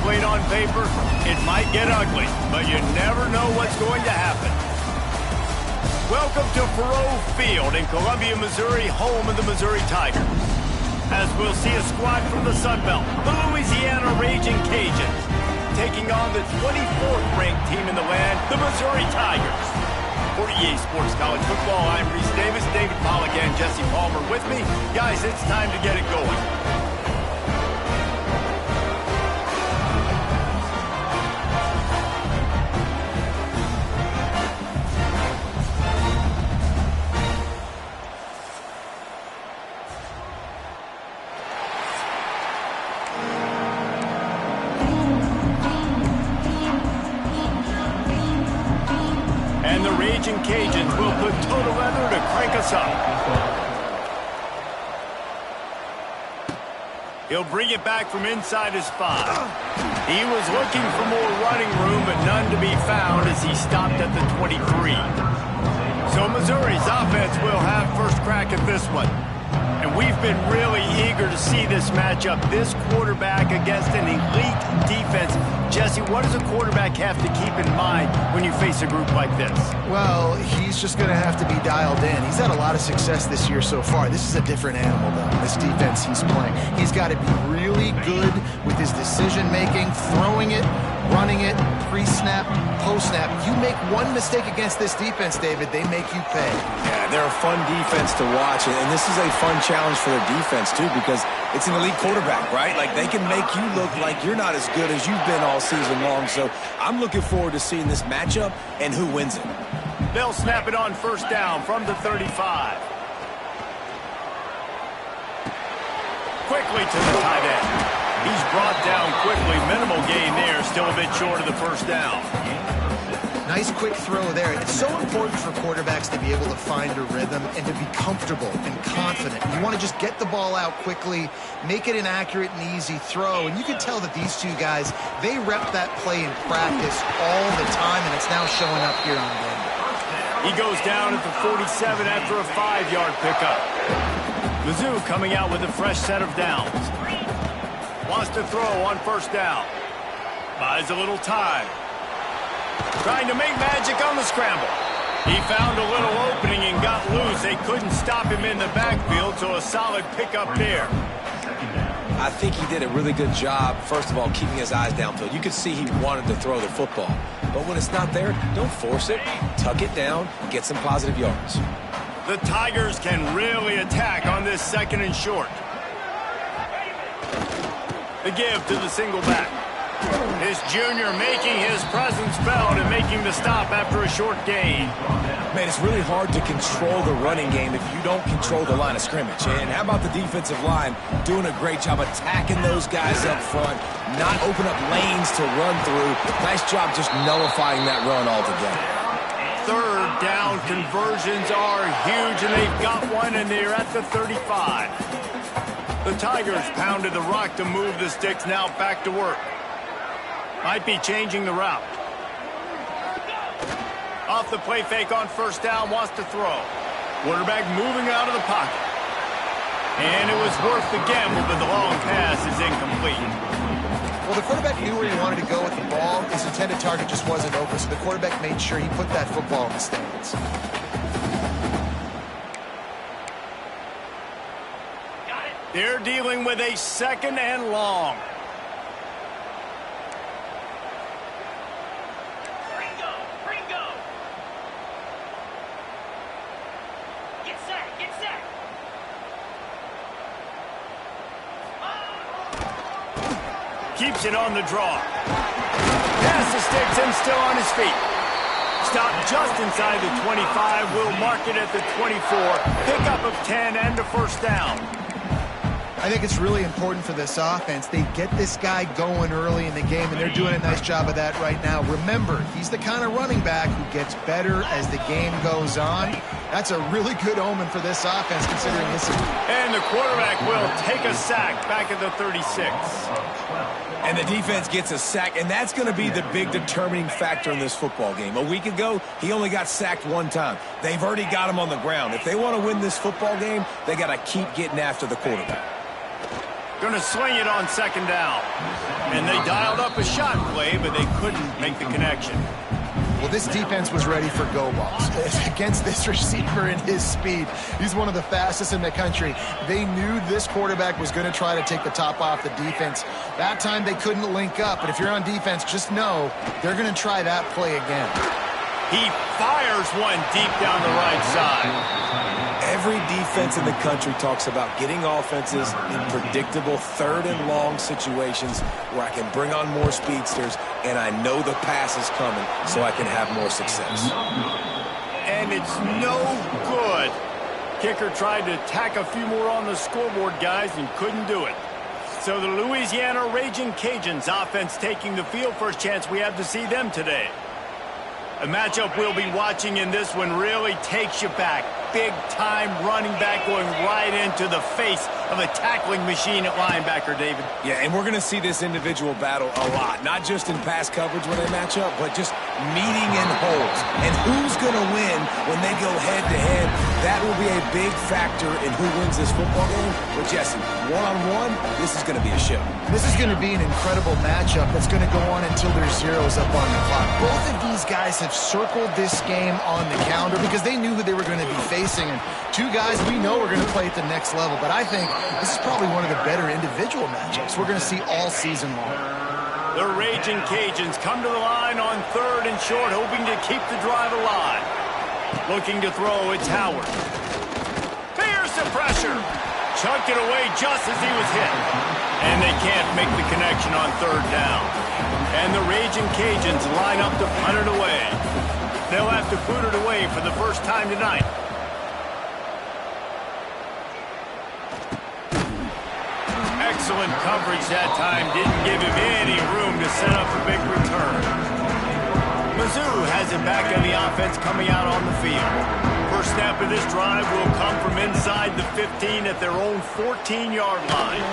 played on paper, it might get ugly, but you never know what's going to happen. Welcome to Faurot Field in Columbia, Missouri, home of the Missouri Tigers. As we'll see a squad from the Sun Belt, the Louisiana Raging Cajuns, taking on the 24th ranked team in the land, the Missouri Tigers. For EA Sports College Football, I'm Reese Davis, David Pollack, and Jesse Palmer with me. Guys, it's time to get it going. And the Raging Cajuns will put total leather to crank us up. He'll bring it back from inside his 5. He was looking for more running room, but none to be found as he stopped at the 23. So Missouri's offense will have first crack at this one. And we've been really eager to see this matchup, this quarterback against an elite defense. Jesse, what does a quarterback have to keep in mind when you face a group like this? Well, he's just going to have to be dialed in. He's had a lot of success this year so far. This is a different animal, though, this defense he's playing. He's got to be really good with his decision-making, throwing it, running it, pre-snap, post-snap. You make one mistake against this defense, David, they make you pay. Yeah, they're a fun defense to watch, and this is a fun challenge for their defense, too, because it's an elite quarterback, right? Like, they can make you look like you're not as good as you've been all season long, so I'm looking forward to seeing this matchup and who wins it. They'll snap it on first down from the 35. Quickly to the tight end. He's brought down quickly. Minimal gain there. Still a bit short of the first down. Nice quick throw there. It's so important for quarterbacks to be able to find a rhythm and to be comfortable and confident. You want to just get the ball out quickly, make it an accurate and easy throw. And you can tell that these two guys, they rep that play in practice all the time, and it's now showing up here on game. He goes down at the 47 after a 5-yard pickup. Mizzou coming out with a fresh set of downs. Wants to throw on first down. Buys a little time. Trying to make magic on the scramble. He found a little opening and got loose. They couldn't stop him in the backfield, so a solid pickup there. I think he did a really good job, first of all, keeping his eyes downfield. You could see he wanted to throw the football. But when it's not there, don't force it. Tuck it down, get some positive yards. The Tigers can really attack on this second and short. The give to the single back. His junior making his presence felt and making the stop after a short gain. Man, it's really hard to control the running game if you don't control the line of scrimmage. And how about the defensive line doing a great job attacking those guys up front, not open up lanes to run through. Nice job just nullifying that run altogether. Third down conversions are huge, and they've got one, and they're at the 35. The Tigers pounded the rock to move the sticks, now back to work. Might be changing the route. Off the play fake on first down, wants to throw. Quarterback moving out of the pocket. And it was worth the gamble, but the long pass is incomplete. Well, the quarterback knew where he wanted to go with the ball. His intended target just wasn't open, so the quarterback made sure he put that football in the stands. They're dealing with a second and long. Ringo. Get set. Keeps it on the draw. Pass the sticks and still on his feet. Stopped just inside the 25. Will mark it at the 24. Pickup of 10 and a first down. I think it's really important for this offense. They get this guy going early in the game, and they're doing a nice job of that right now. Remember, he's the kind of running back who gets better as the game goes on. That's a really good omen for this offense, considering this. And the quarterback will take a sack back at the 36. And the defense gets a sack, and that's going to be the big determining factor in this football game. A week ago, he only got sacked one time. They've already got him on the ground. If they want to win this football game, they got to keep getting after the quarterback. Going to sling it on second down. And they dialed up a shot play, but they couldn't make the connection. Well, this defense was ready for go balls. Against this receiver and his speed, he's one of the fastest in the country. They knew this quarterback was going to try to take the top off the defense. That time they couldn't link up, but if you're on defense, just know they're going to try that play again. He fires one deep down the right side. Every defense in the country talks about getting offenses in predictable third and long situations where I can bring on more speedsters and I know the pass is coming so I can have more success. And it's no good. Kicker tried to tack a few more on the scoreboard, guys, and couldn't do it. So the Louisiana Raging Cajuns offense taking the field. First chance we have to see them today. A matchup we'll be watching in this one really takes you back. Big-time running back going right into the face of a tackling machine at linebacker, David. Yeah, and we're going to see this individual battle a lot. Not just in pass coverage when they match up, but just meeting in holes. And who's going to win when they go head-to-head? That will be a big factor in who wins this football game. But, Jesse, one-on-one, this is going to be a show. This is going to be an incredible matchup that's going to go on until there's zeros up on the clock. Both of these guys have circled this game on the calendar because they knew who they were going to be facing. And two guys we know are going to play at the next level. But I think this is probably one of the better individual matchups we're going to see all season long. The Raging Cajuns come to the line on third and short, hoping to keep the drive alive. Looking to throw, it's Howard. Fierce the pressure. Chucked it away just as he was hit. And they can't make the connection on third down. And the Raging Cajuns line up to punt it away. They'll have to boot it away for the first time tonight. Excellent coverage that time. Didn't give him any room to set up a big return. Mizzou has it back on the offense coming out on the field. First snap of this drive will come from inside the 15 at their own 14-yard line.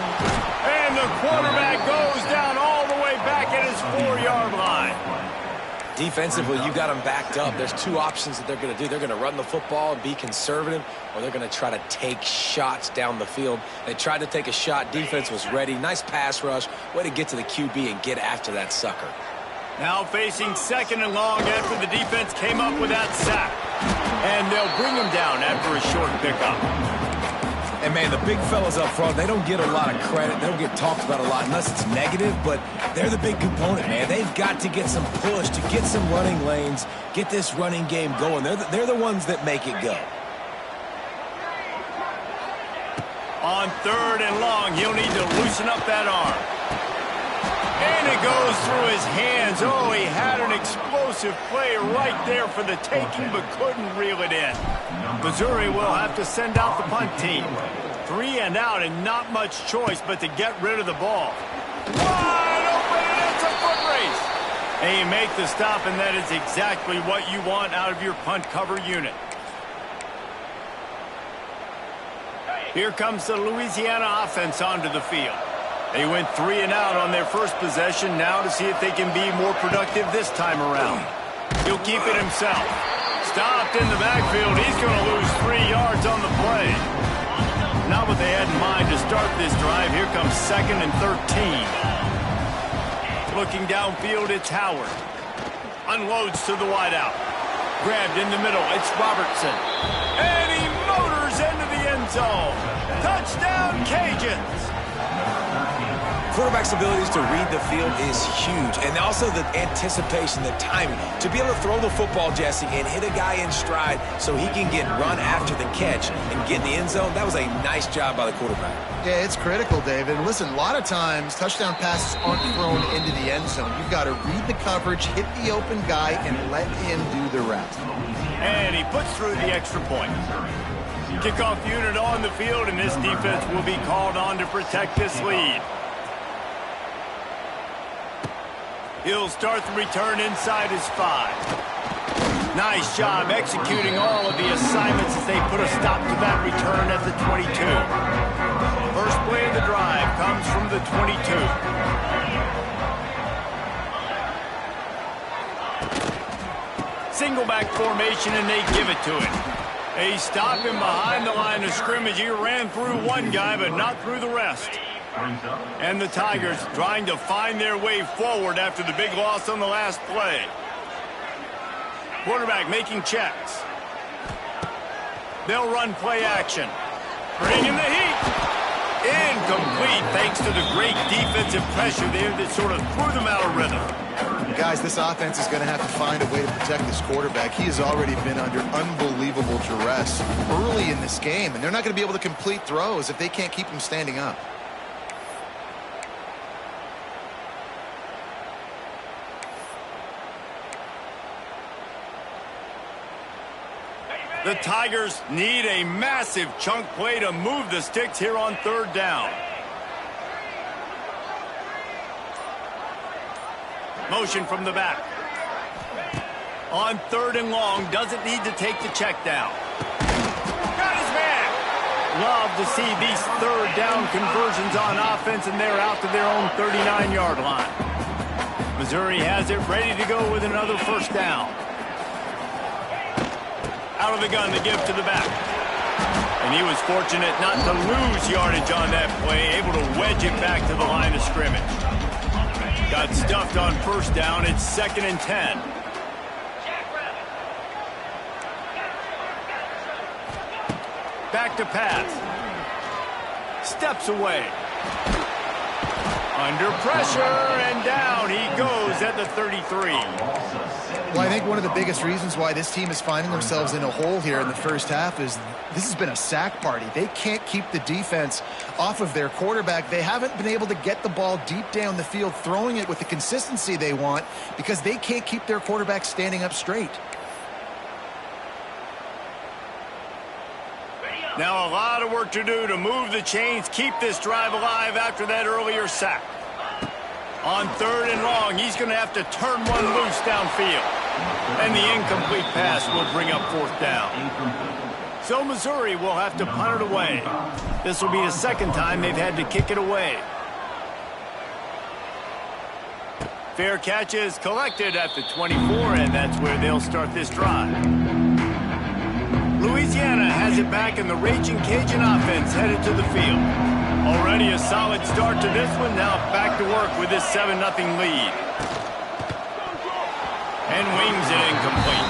And the quarterback goes down all the way back at his 4-yard line. Defensively, you got them backed up. There's two options that they're going to do. They're going to run the football and be conservative, or they're going to try to take shots down the field. They tried to take a shot. Defense was ready. Nice pass rush. Way to get to the QB and get after that sucker. Now facing second and long after the defense came up with that sack. And they'll bring him down after a short pickup. And, man, the big fellas up front, they don't get a lot of credit. They don't get talked about a lot unless it's negative, but they're the big component, man. They've got to get some push to get some running lanes, get this running game going. They're the ones that make it go. On third and long, he'll need to loosen up that arm. And it goes through his hands. Oh, he had an explosive play right there for the taking, but couldn't reel it in. Missouri will have to send out the punt team. 3 and out and not much choice but to get rid of the ball. Wide open, and it's a foot race. And you make the stop, and that is exactly what you want out of your punt cover unit. Here comes the Louisiana offense onto the field. They went 3 and out on their first possession, now to see if they can be more productive this time around. He'll keep it himself. Stopped in the backfield. He's going to lose 3 yards on the play. Not what they had in mind to start this drive. Here comes second and 13. Looking downfield, it's Howard. Unloads to the wideout. Grabbed in the middle, it's Robertson. And he motors into the end zone. Touchdown, Cajuns. Quarterback's abilities to read the field is huge, and also the anticipation, the timing. To be able to throw the football, Jesse, and hit a guy in stride so he can get run after the catch and get in the end zone, that was a nice job by the quarterback. Yeah, it's critical, David. Listen, a lot of times touchdown passes aren't thrown into the end zone. You've got to read the coverage, hit the open guy, and let him do the rest. And he puts through the extra point. Kickoff unit on the field, and this defense will be called on to protect this lead. He'll start the return inside his 5. Nice job executing all of the assignments as they put a stop to that return at the 22. First play of the drive comes from the 22. Single back formation, and they give it to him. They stop him behind the line of scrimmage. He ran through one guy, but not through the rest. And the Tigers trying to find their way forward after the big loss on the last play. Quarterback making checks. They'll run play action. Bringing the heat. Incomplete thanks to the great defensive pressure there that sort of threw them out of rhythm. Guys, this offense is going to have to find a way to protect this quarterback. He has already been under unbelievable duress early in this game, and they're not going to be able to complete throws if they can't keep him standing up. The Tigers need a massive chunk play to move the sticks here on third down. Motion from the back. On third and long, doesn't need to take the check down. Got his man. Love to see these third down conversions on offense, and they're out to their own 39-yard line. Missouri has it ready to go with another first down. Out of the gun to give to the back. And he was fortunate not to lose yardage on that play, able to wedge it back to the line of scrimmage. Got stuffed on first down. It's 2nd and 10. Back to pass. Steps away. Under pressure, and down he goes at the 33. Well, I think one of the biggest reasons why this team is finding themselves in a hole here in the first half is this has been a sack party. They can't keep the defense off of their quarterback. They haven't been able to get the ball deep down the field, throwing it with the consistency they want because they can't keep their quarterback standing up straight. Now a lot of work to do to move the chains, keep this drive alive after that earlier sack. On third and long, he's going to have to turn one loose downfield. And the incomplete pass will bring up fourth down. So Missouri will have to punt it away. This will be the second time they've had to kick it away. Fair catch is collected at the 24, and that's where they'll start this drive. Louisiana has it back, in the Raging Cajun offense headed to the field. Already a solid start to this one. Now back to work with this 7-0 lead. And wings it incomplete.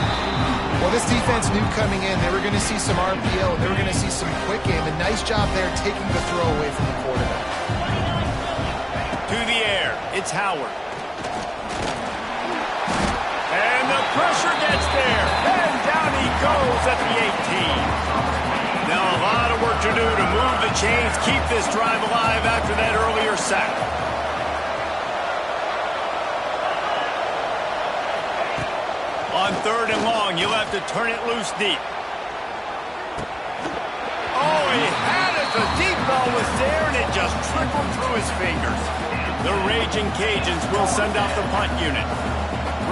Well, this defense knew coming in they were going to see some RPO. They were going to see some quick game. A nice job there taking the throw away from the quarterback. To the air. It's Howard. And the pressure gets there. And down he goes at the 18. Now a lot of work to do to move the chains, keep this drive alive after that earlier sack. On third and long, you'll have to turn it loose deep. Oh, he had it. The deep ball was there, and it just trickled through his fingers. The Raging Cajuns will send out the punt unit.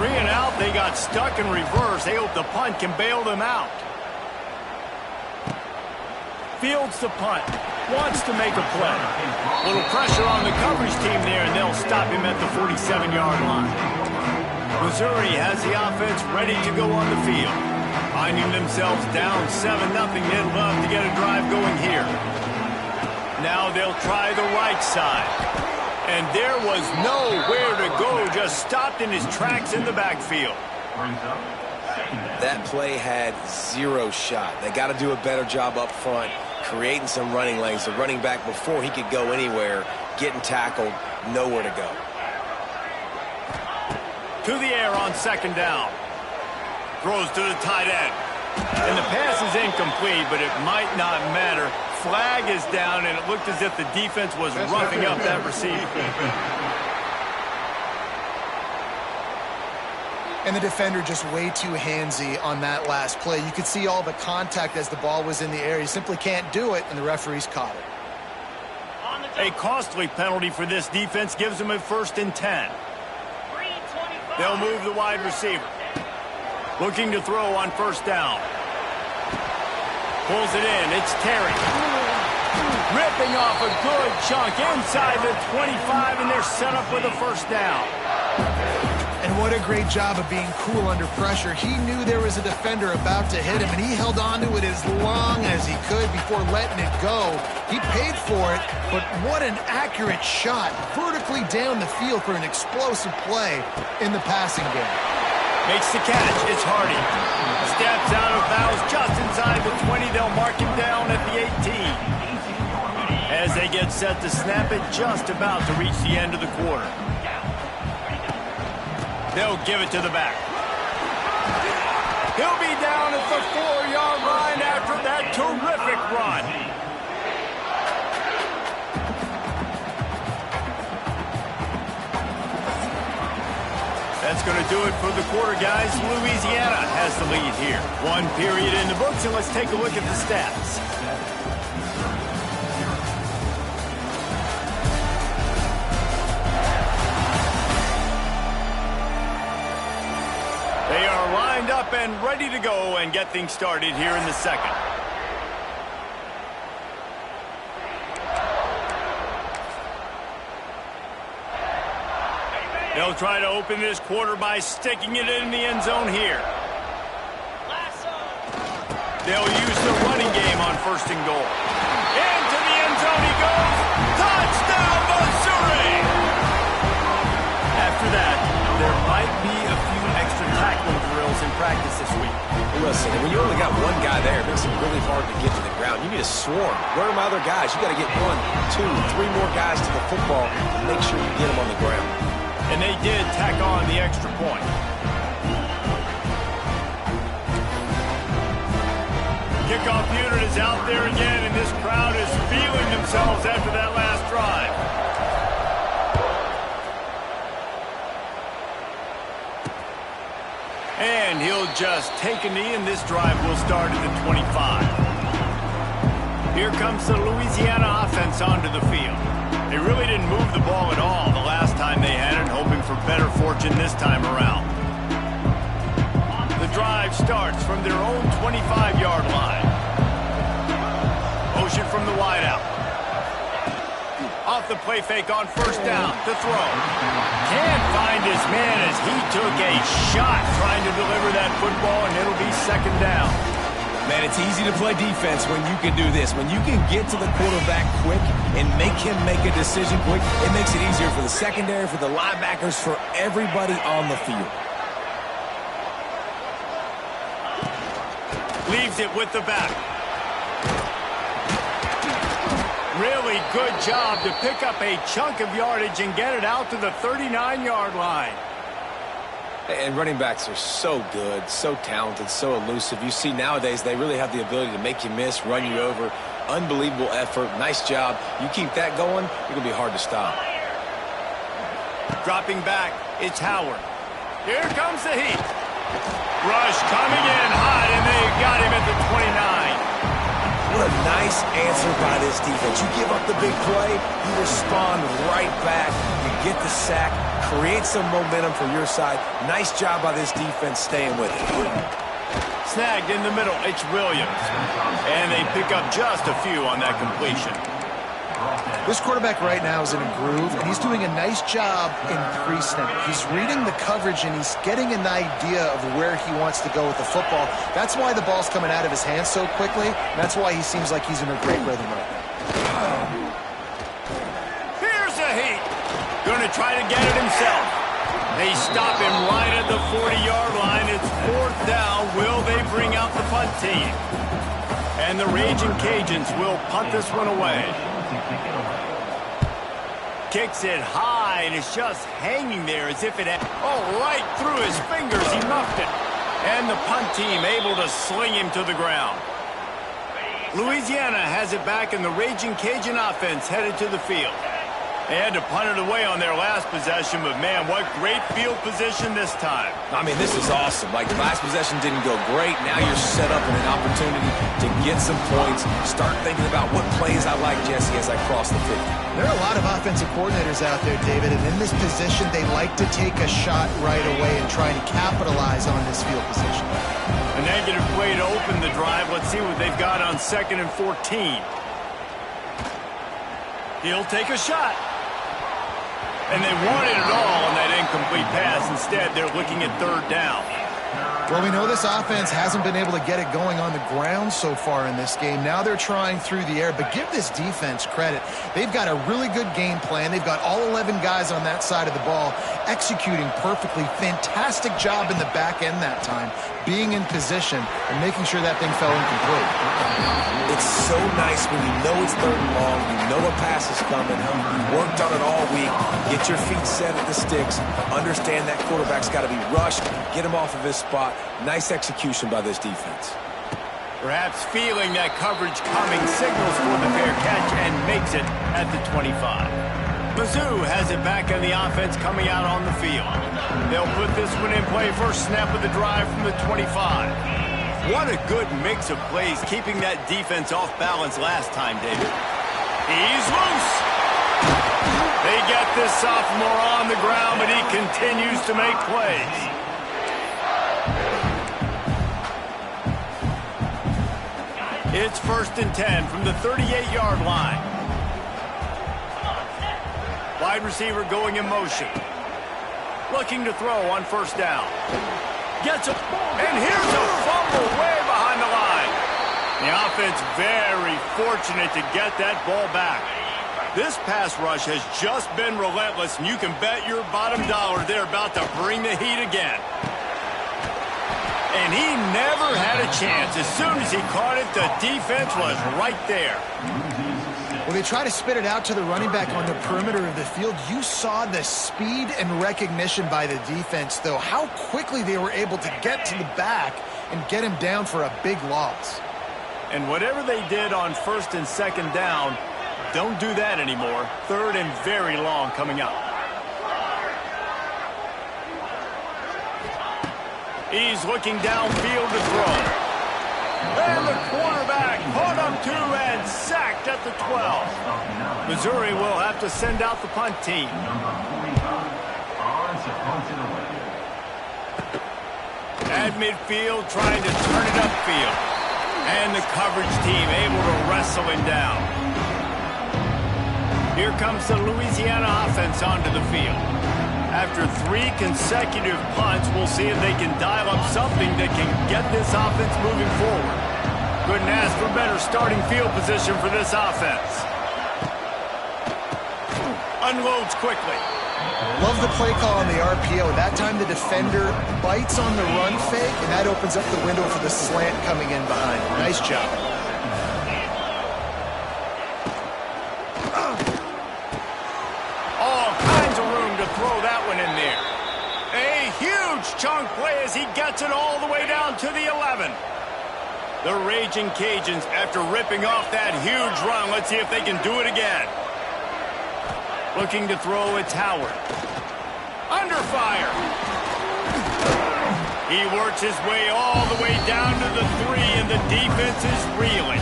3 and out, they got stuck in reverse. They hope the punt can bail them out. Fields the punt. Wants to make a play. Little pressure on the coverage team there, and they'll stop him at the 47-yard line. Missouri has the offense ready to go on the field. Finding themselves down 7-0, they'd love to get a drive going here. Now they'll try the right side. And there was nowhere to go, just stopped in his tracks in the backfield. That play had zero shot. They got to do a better job up front, creating some running lanes. The running back, before he could go anywhere, getting tackled, nowhere to go. To the air on second down. Throws to the tight end. And the pass is incomplete, but it might not matter. Flag is down, and it looked as if the defense was roughing up that receiver. And the defender just way too handsy on that last play. You could see all the contact as the ball was in the air. He simply can't do it, and the referees caught it. A costly penalty for this defense gives them a 1st and 10. They'll move the wide receiver. Looking to throw on first down. Pulls it in. It's Terry. Ripping off a good chunk inside the 25, and they're set up with a first down. And And what a great job of being cool under pressure. He knew there was a defender about to hit him, and he held on to it as long as he could before letting it go. He paid for it, but what an accurate shot vertically down the field for an explosive play in the passing game. Makes the catch. It's Hardy. Steps out of bounds just inside the 20. They'll mark him down at the 18. As they get set to snap it, just about to reach the end of the quarter. They'll give it to the back. He'll be down at the 4-yard line after that terrific run. That's going to do it for the quarter, guys. Louisiana has the lead here. 1 period in the books, and let's take a look at the stats. They are lined up and ready to go and get things started here in the second. They'll try to open this quarter by sticking it in the end zone here. They'll use the running game on 1st and goal. Into the end zone he goes. Touchdown, Missouri! After that, there might be a few extra tackling drills in practice this week. Listen, when you only got one guy there, it makes it really hard to get to the ground. You need a swarm. Where are my other guys? You got to get 1, 2, 3 more guys to the football and make sure you get them on the ground. And they did tack on the extra point. Kickoff unit is out there again, and this crowd is feeling themselves after that last drive. And he'll just take a knee, and this drive will start at the 25. Here comes the Louisiana offense onto the field. They really didn't move the ball at all the last time they had it, hoping for better fortune this time around. The drive starts from their own 25-yard line. Motion from the wideout. Off the play fake on 1st down to throw. Can't find his man as he took a shot trying to deliver that football, and it'll be 2nd down. Man, it's easy to play defense when you can do this. When you can get to the quarterback quick and make him make a decision quick, it makes it easier for the secondary, for the linebackers, for everybody on the field. Leaves it with the back. Really good job to pick up a chunk of yardage and get it out to the 39-yard line. And running backs are so good, so talented, so elusive. You see nowadays they really have the ability to make you miss, run you over. Unbelievable effort. Nice job. You keep that going, it's going to be hard to stop. Dropping back, it's Howard. Here comes the heat. Rush coming in hot, and they got him at the 29. What a nice answer by this defense. You give up the big play, you respond right back, you get the sack, create some momentum for your side. Nice job by this defense staying with it. Snagged in the middle, it's Williams. And they pick up just a few on that completion. This quarterback right now is in a groove, and he's doing a nice job in pre-snap. He's reading the coverage, and he's getting an idea of where he wants to go with the football. That's why the ball's coming out of his hands so quickly. That's why he seems like he's in a great rhythm right now. Here's a heat. Going to try to get it himself. They stop him right at the 40-yard line. It's 4th down. Will they bring out the punt team? And the Raging Cajuns will punt this one away. Kicks it high, and it's just hanging there as if it had... Oh, right through his fingers, he muffed it. And the punt team able to sling him to the ground. Louisiana has it back, and the Raging Cajun offense headed to the field. They had to punt it away on their last possession, but man, what great field position this time. I mean, this is awesome. Like, the last possession didn't go great. Now you're set up in an opportunity to get some points. Start thinking about what plays I like, Jesse, as I cross the 50. There are a lot of offensive coordinators out there, David, and in this position, they like to take a shot right away and try to capitalize on this field position. A negative play to open the drive. Let's see what they've got on 2nd and 14. He'll take a shot. And they wanted it all on that incomplete pass. Instead, they're looking at third down. Well, we know this offense hasn't been able to get it going on the ground so far in this game. Now they're trying through the air, but give this defense credit. They've got a really good game plan. They've got all 11 guys on that side of the ball executing perfectly. Fantastic job in the back end that time, being in position and making sure that thing fell incomplete. It's so nice when you know it's third and long, you know a pass is coming, you worked on it all week, get your feet set at the sticks, understand that quarterback's got to be rushed, get him off of his spot. Nice execution by this defense. Perhaps feeling that coverage coming, signals for the fair catch and makes it at the 25. Mizzou has it back on the offense coming out on the field. They'll put this one in play first snap of the drive from the 25. What a good mix of plays, keeping that defense off balance last time, David. He's loose. They get this sophomore on the ground, but he continues to make plays. It's 1st and 10 from the 38-yard line. Wide receiver going in motion. Looking to throw on first down. Gets a ball, and here's a fumble way behind the line. The offense very fortunate to get that ball back. This pass rush has just been relentless, and you can bet your bottom dollar they're about to bring the heat again. And he never had a chance. As soon as he caught it, the defense was right there. Well, they try to spit it out to the running back on the perimeter of the field. You saw the speed and recognition by the defense, though, how quickly they were able to get to the back and get him down for a big loss. And whatever they did on 1st and 2nd down, don't do that anymore. 3rd and very long coming up. He's looking downfield to throw. And the quarterback caught up to and sacked at the 12. Missouri will have to send out the punt team. At midfield, trying to turn it upfield. And the coverage team able to wrestle him down. Here comes the Louisiana offense onto the field. After 3 consecutive punts, we'll see if they can dial up something that can get this offense moving forward. Couldn't ask for better starting field position for this offense. Unloads quickly. Love the play call on the RPO. That time the defender bites on the run fake, and that opens up the window for the slant coming in behind. Nice job. Throw that one in there. A huge chunk play as he gets it all the way down to the 11. The Raging Cajuns, after ripping off that huge run, let's see if they can do it again. Looking to throw, it's Howard. Under fire. He works his way all the way down to the 3, and the defense is reeling.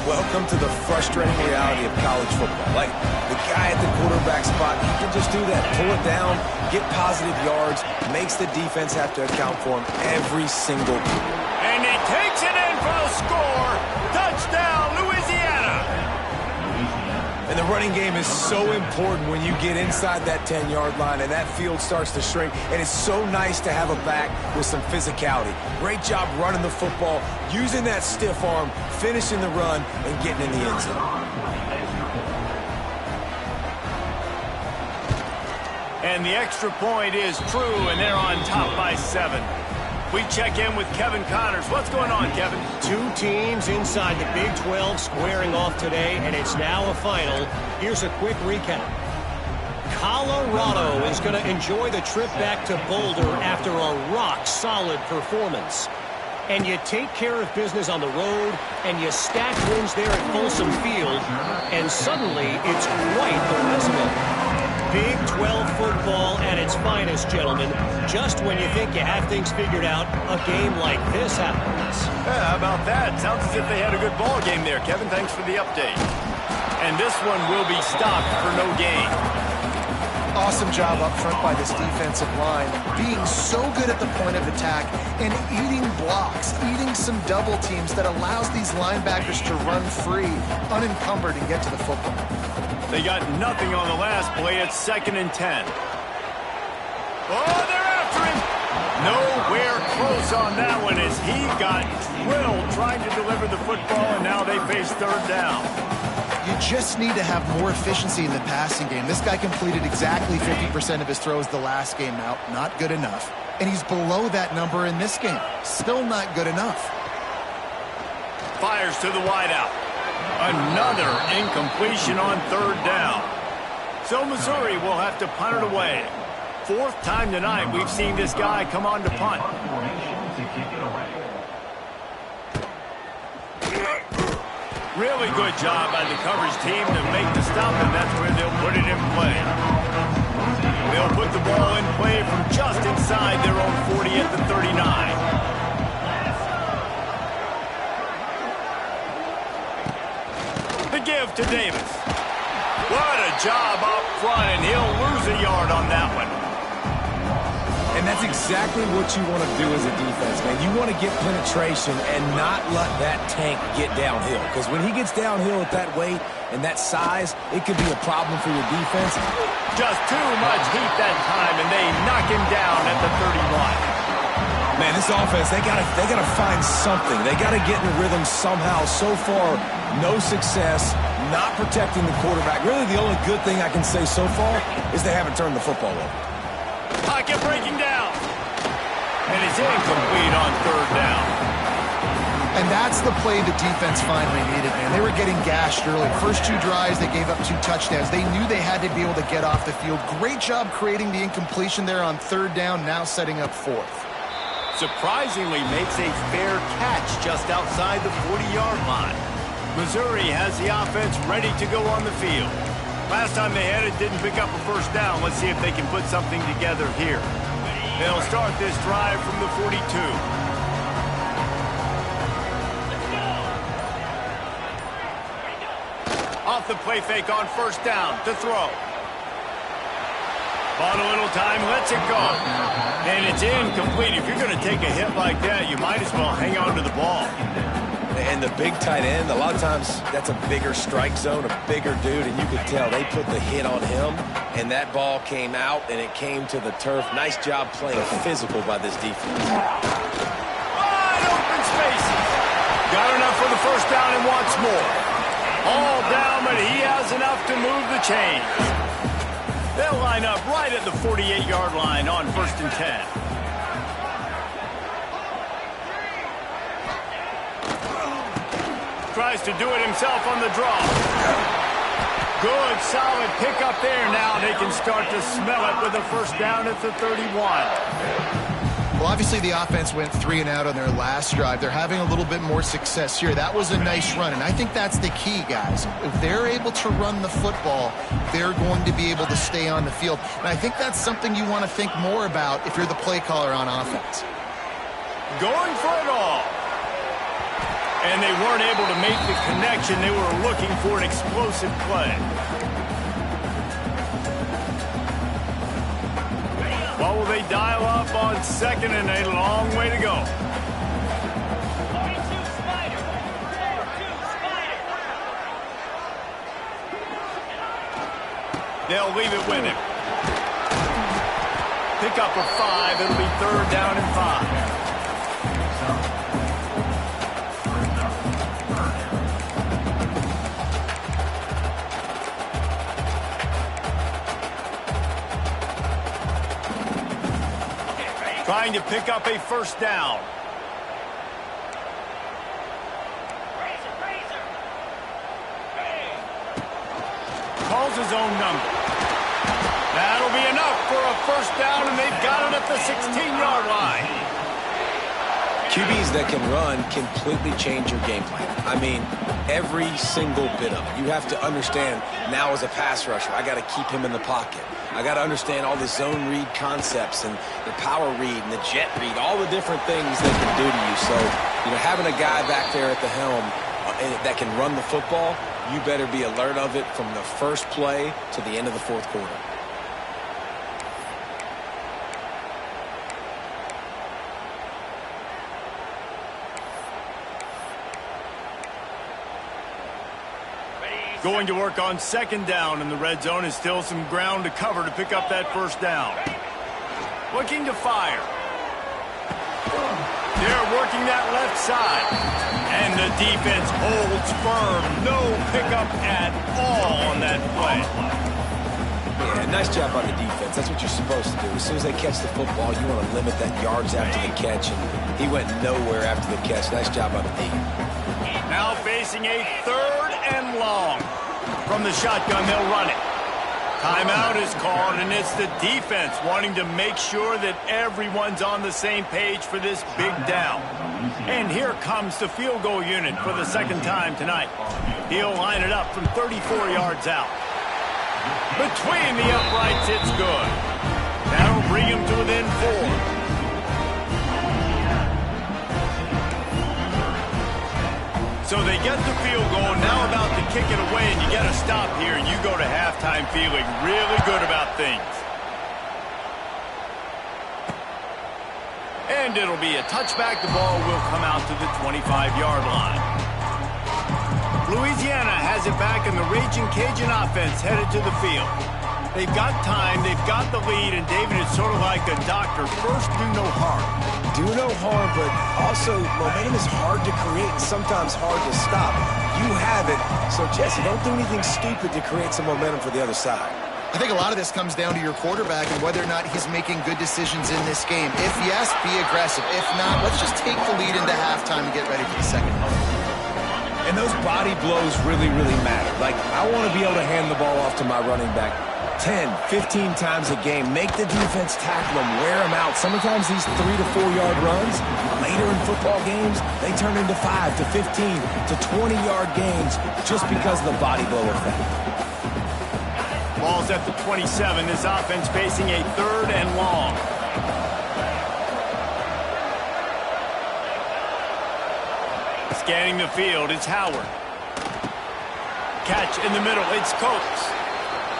Welcome to the frustrating reality of college football. Like, the guy at the quarterback spot, he can just do that. Pull it down, get positive yards, makes the defense have to account for him every single play. And he takes it in for the score. Touchdown, Louisiana. And the running game is so important when you get inside that 10-yard line and that field starts to shrink. And it's so nice to have a back with some physicality. Great job running the football, using that stiff arm, finishing the run, and getting in the end zone. And the extra point is true, and they're on top by 7. We check in with Kevin Connors. What's going on, Kevin? 2 teams inside the Big 12 squaring off today, and it's now a final. Here's a quick recap. Colorado is going to enjoy the trip back to Boulder after a rock-solid performance. And you take care of business on the road, and you stack wins there at Folsom Field, and suddenly it's quite the resume. Big 12 football at its finest, gentlemen. Just when you think you have things figured out, a game like this happens. Yeah, how about that? Sounds as if they had a good ball game there, Kevin. Thanks for the update. And this one will be stopped for no gain. Awesome job up front by this defensive line, being so good at the point of attack and eating blocks, eating some double teams that allows these linebackers to run free, unencumbered, and get to the football. They got nothing on the last play. It's 2nd and 10. Oh, they're after him. Nowhere close on that one as he got drilled trying to deliver the football, and now they face third down. You just need to have more efficiency in the passing game. This guy completed exactly 50% of his throws the last game out. Not good enough. And he's below that number in this game. Still not good enough. Fires to the wideout. Another incompletion on third down. So Missouri will have to punt it away. Fourth time tonight we've seen this guy come on to punt. Really good job by the coverage team to make the stop, and that's where they'll put it in play. They'll put the ball in play from just inside their own 40 at the 39. The give to Davis. What a job up front, and he'll lose a yard on that one. And that's exactly what you want to do as a defense, man. You want to get penetration and not let that tank get downhill. Because when he gets downhill at that weight and that size, it could be a problem for your defense. Just too much heat that time, and they knock him down at the 31. Man, this offense, they gotta find something. They gotta get in a rhythm somehow. So far, no success, not protecting the quarterback. Really, the only good thing I can say so far is they haven't turned the football over. Pocket breaking down. And it's incomplete on third down. And that's the play the defense finally needed, man. They were getting gashed early. First two drives, they gave up 2 touchdowns. They knew they had to be able to get off the field. Great job creating the incompletion there on third down, now setting up fourth. Surprisingly makes a fair catch just outside the 40-yard line. Missouri has the offense ready to go on the field. Last time they had it, didn't pick up a first down. Let's see if they can put something together here. They'll start this drive from the 42. Off the play fake on first down to throw. Bought a little time, lets it go. And it's incomplete. If you're going to take a hit like that, you might as well hang on to the ball. And the big tight end, a lot of times that's a bigger strike zone, a bigger dude, and you could tell they put the hit on him, and that ball came out, and it came to the turf. Nice job playing physical by this defense. Wide open spaces. Got enough for the first down and wants more. All down, but he has enough to move the chains. They'll line up right at the 48-yard line on 1st and 10. Tries to do it himself on the draw. Good, solid pickup there. Now they can start to smell it with a first down at the 31. Well, obviously the offense went 3 and out on their last drive. They're having a little bit more success here. That was a nice run, and I think that's the key, guys. If they're able to run the football, they're going to be able to stay on the field. And I think that's something you want to think more about if you're the play caller on offense. Going for it all. And they weren't able to make the connection. They were looking for an explosive play. What will they dial up on second, and a long way to go? 42 Spider. 42 Spider. They'll leave it with him. Pick up a 5. It'll be third down and 5. Trying to pick up a first down. Razor. Calls his own number. That'll be enough for a first down, and they've got it at the 16-yard line. QBs that can run completely change your game plan. I mean, every single bit of it. You have to understand now as a pass rusher, I got to keep him in the pocket. I got to understand all the zone read concepts and the power read and the jet read, all the different things they can do to you. So, you know, having a guy back there at the helm that can run the football, you better be alert of it from the first play to the end of the fourth quarter. Going to work on second down in the red zone. Is still some ground to cover to pick up that first down. Looking to fire. They're working that left side. And the defense holds firm. No pickup at all on that play. Yeah, nice job on the defense. That's what you're supposed to do. As soon as they catch the football, you want to limit that yards after the catch. And he went nowhere after the catch. Nice job on the D. Now facing a 3rd and long. From the shotgun, they'll run it. Timeout is called, and it's the defense wanting to make sure that everyone's on the same page for this big down. And here comes the field goal unit for the 2nd time tonight. He'll line it up from 34 yards out. Between the uprights, it's good. That'll bring him to within 4. So they get the field goal, now about to kick it away, and you get a stop here, and you go to halftime feeling really good about things. And it'll be a touchback. The ball will come out to the 25-yard line. Louisiana has it back, and the Raging Cajun offense headed to the field. They've got time, they've got the lead, and David, it's sort of like a doctor. First, do no harm. Do no harm, but also momentum is hard to create and sometimes hard to stop. You have it, so Jesse, don't do anything stupid to create some momentum for the other side. I think a lot of this comes down to your quarterback and whether or not he's making good decisions in this game. If yes, be aggressive. If not, let's just take the lead into halftime and get ready for the second half. And those body blows really, really matter. Like, I want to be able to hand the ball off to my running back 10, 15 times a game. Make the defense tackle them, wear them out. Sometimes these 3 to 4 yard runs, later in football games, they turn into 5 to 15 to 20 yard gains just because of the body blow effect. Ball's at the 27. This offense facing a 3rd and long. Scanning the field, it's Howard. Catch in the middle, it's Coates.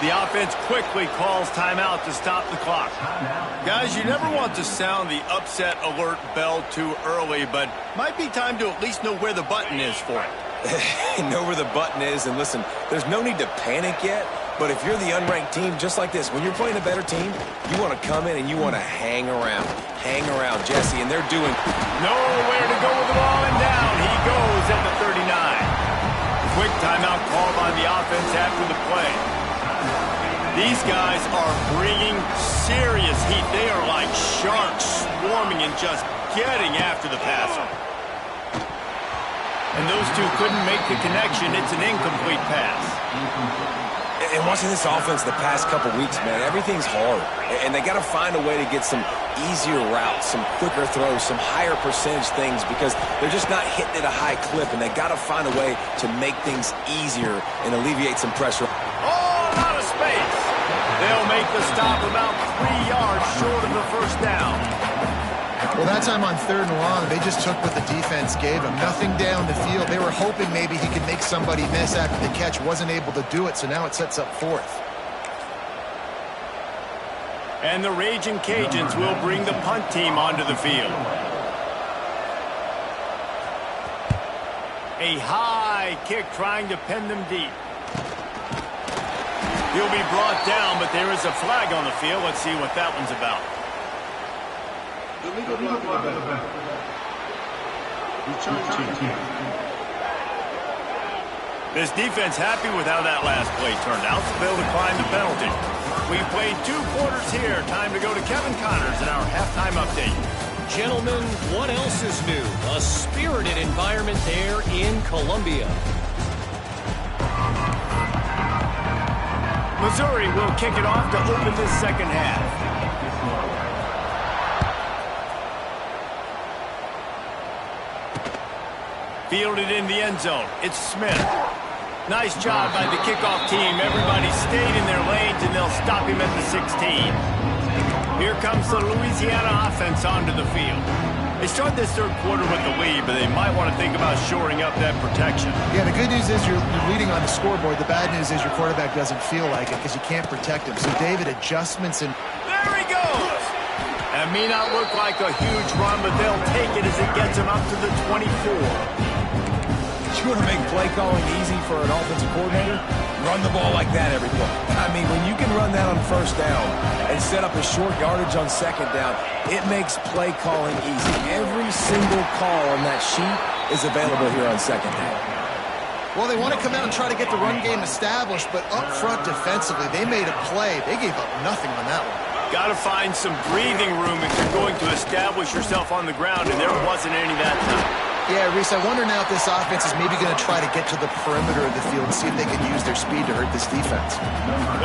The offense quickly calls timeout to stop the clock. Guys, you never want to sound the upset alert bell too early, but might be time to at least know where the button is for it. Know where the button is, and listen, there's no need to panic yet, but if you're the unranked team, just like this, when you're playing a better team, you want to come in and you want to hang around, Jesse, and they're doing... Nowhere to go with the ball, and down he goes at the 39. Quick timeout call by the offense after the play. These guys are bringing serious heat. They are like sharks swarming and just getting after the passer. And those two couldn't make the connection. It's an incomplete pass. And watching this offense the past couple weeks, man, everything's hard. And they got to find a way to get some easier routes, some quicker throws, some higher percentage things because they're just not hitting at a high clip. And they got to find a way to make things easier and alleviate some pressure. Oh, out of space. They'll make the stop about 3 yards short of the first down. Well, that time on 3rd and long, they just took what the defense gave them. Nothing down the field. They were hoping maybe he could make somebody miss after the catch. Wasn't able to do it, so now it sets up 4th. And the Raging Cajuns will bring the punt team onto the field. A high kick trying to pin them deep. He'll be brought down, but there is a flag on the field. Let's see what that one's about. This defense happy with how that last play turned out, so they'll decline the penalty. We played 2 quarters here. Time to go to Kevin Connors in our halftime update. Gentlemen, what else is new? A spirited environment there in Columbia. Missouri will kick it off to open this second half. Fielded in the end zone. It's Smith. Nice job by the kickoff team. Everybody stayed in their lanes, and they'll stop him at the 16. Here comes the Louisiana offense onto the field. They start this 3rd quarter with the lead, but they might want to think about shoring up that protection. Yeah, the good news is you're leading on the scoreboard. The bad news is your quarterback doesn't feel like it because you can't protect him. So, David, adjustments and... There he goes! That may not look like a huge run, but they'll take it as it gets him up to the 24. You want to make play calling easy for an offensive coordinator? Run the ball like that every play. I I mean, when you can run that on first down and set up a short yardage on second down, it makes play calling easy. Every single call on that sheet is available here on second down. Well, they want to come out and try to get the run game established, but up front defensively, they made a play. They gave up nothing on that one. Got to find some breathing room if you're going to establish yourself on the ground, and there wasn't any that time. Yeah, Reese, I wonder now if this offense is maybe going to try to get to the perimeter of the field and see if they can use their speed to hurt this defense.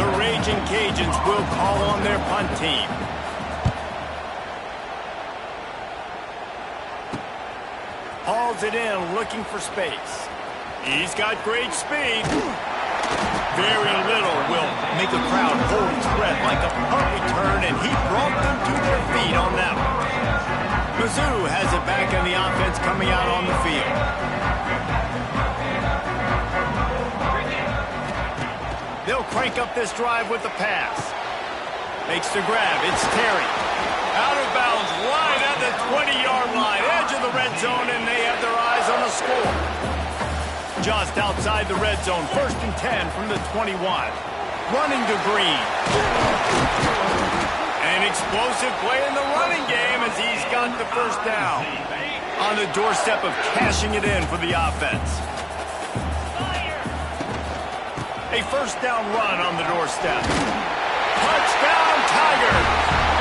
The Raging Cajuns will call on their punt team. Hauls it in, looking for space. He's got great speed. Very little will make a crowd hold its breath like a punt return, and he brought them to their feet on that one. Mizzou has it back in the offense coming out on the field. They'll crank up this drive with the pass. Makes the grab. It's Terry. Out of bounds, right at the 20-yard line, edge of the red zone, and they have their eyes on the score. Just outside the red zone, 1st and 10 from the 21. Running to Green. An explosive play in the running game as he's got the first down. On the doorstep of cashing it in for the offense. A first down run on the doorstep. Touchdown, Tiger!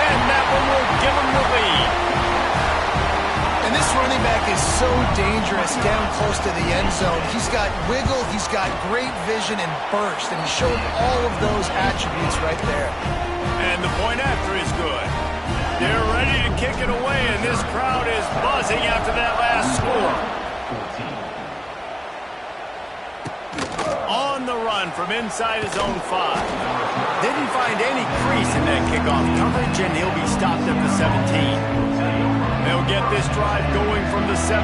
And that one will give him the lead. And this running back is so dangerous down close to the end zone. He's got wiggle, he's got great vision and burst, and he showed all of those attributes right there. And the point after is good. They're ready to kick it away, and this crowd is buzzing after that last score. On the run from inside his own 5. Didn't find any crease in that kickoff coverage, and he'll be stopped at the 17. They'll get this drive going from the 17.